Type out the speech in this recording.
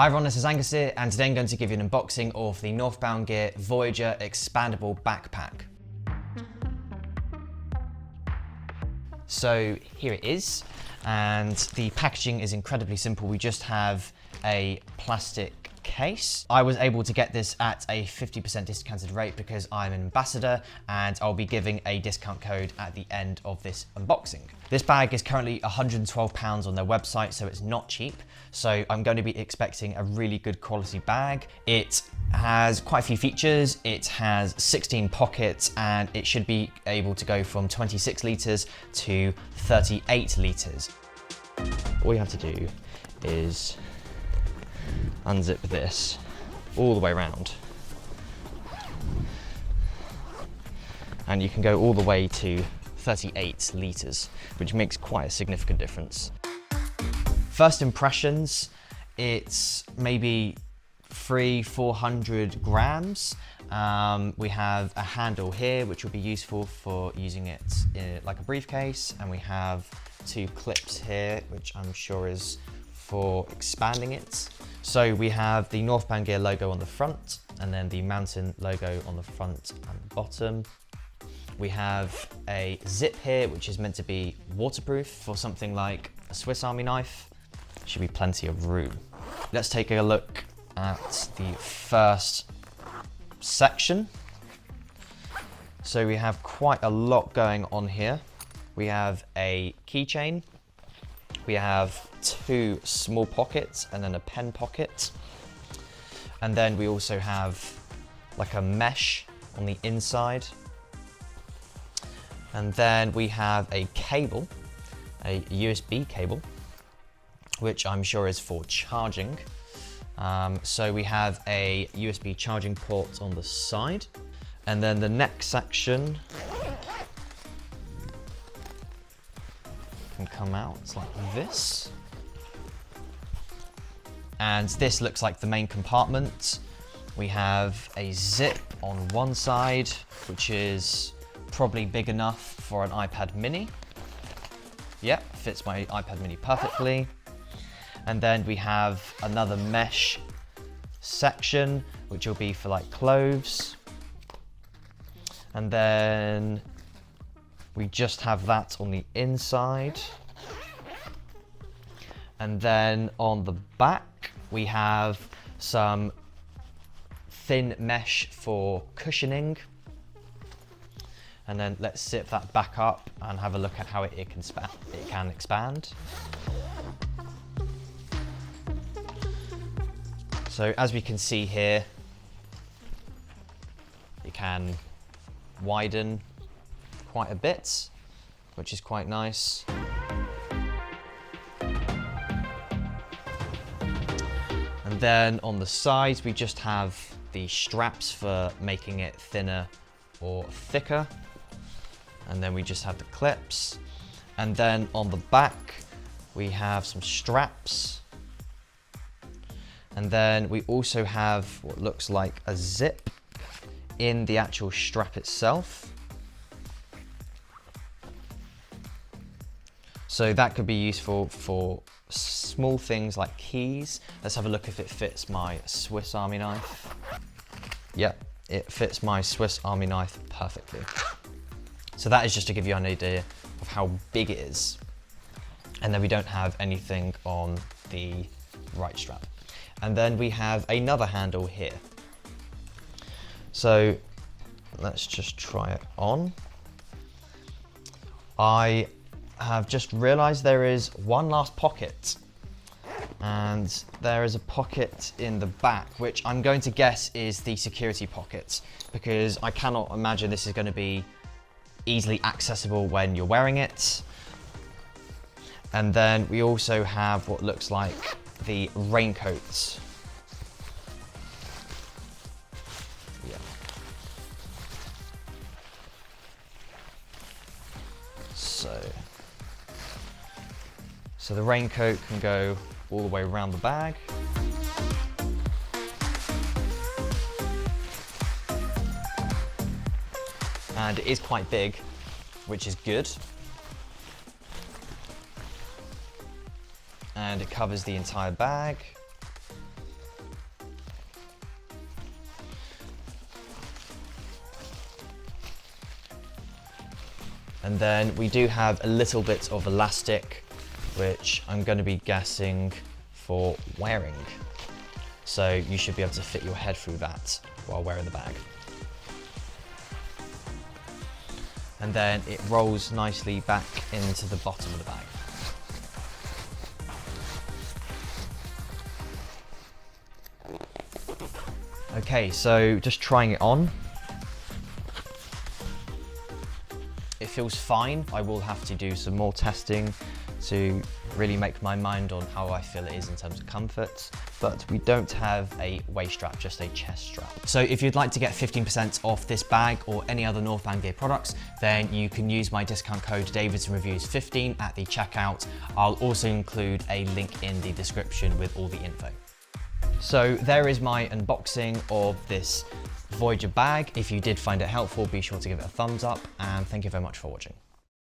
Hi everyone, this is Angus here, and today I'm going to give you an unboxing of the Northbound Gear Voyager Expandable Backpack. So here it is, and the packaging is incredibly simple. We just have a plastic case. I was able to get this at a 50% discounted rate because I'm an ambassador, and I'll be giving a discount code at the end of this unboxing. This bag is currently £112 on their website, so it's not cheap. So I'm going to be expecting a really good quality bag. It has quite a few features. It has 16 pockets, and it should be able to go from 26 litres to 38 litres. All you have to do is unzip this all the way around, and you can go all the way to 38 litres, which makes quite a significant difference. First impressions, it's maybe 300-400 grams. We have a handle here, which will be useful for using it like a briefcase, and we have two clips here, which I'm sure is for expanding it. So we have the Northbound Gear logo on the front, and then the mountain logo on the front and the bottom. We have a zip here, which is meant to be waterproof for something like a Swiss Army knife. Should be plenty of room. Let's take a look at the first section. So we have quite a lot going on here. We have a keychain. We have two small pockets and then a pen pocket. And then we also have like a mesh on the inside. And then we have a cable, a USB cable, which I'm sure is for charging. So we have a USB charging port on the side. And then the next section can come out like this. And this looks like the main compartment. We have a zip on one side, which is probably big enough for an iPad mini. Yep, fits my iPad mini perfectly. And then we have another mesh section, which will be for like clothes. And then we just have that on the inside. And then on the back, we have some thin mesh for cushioning. And then let's zip that back up and have a look at how it can expand. So as we can see here, it can widen quite a bit, which is quite nice. And then on the sides, we just have the straps for making it thinner or thicker. And then we just have the clips. And then on the back, we have some straps. And then we also have what looks like a zip in the actual strap itself. So that could be useful for small things like keys. Let's have a look if it fits my Swiss Army knife. Yep, it fits my Swiss Army knife perfectly. So that is just to give you an idea of how big it is. And then we don't have anything on the right strap. And then we have another handle here. So let's just try it on. I have just realized there is one last pocket. And there is a pocket in the back, which I'm going to guess is the security pocket, because I cannot imagine this is going to be easily accessible when you're wearing it. And then we also have what looks like the raincoats. Yeah. So the raincoat can go all the way around the bag. And it is quite big, which is good. And it covers the entire bag. And then we do have a little bit of elastic, which I'm going to be guessing for wearing. So you should be able to fit your head through that while wearing the bag. And then it rolls nicely back into the bottom of the bag. Okay, so just trying it on. It feels fine. I will have to do some more testing to really make my mind on how I feel it is in terms of comfort, but we don't have a waist strap, just a chest strap. So if you'd like to get 15% off this bag or any other Northbound gear products, then you can use my discount code DavidsonReviews15 at the checkout. I'll also include a link in the description with all the info. So there is my unboxing of this Voyager bag. If you did find it helpful, be sure to give it a thumbs up, and thank you very much for watching.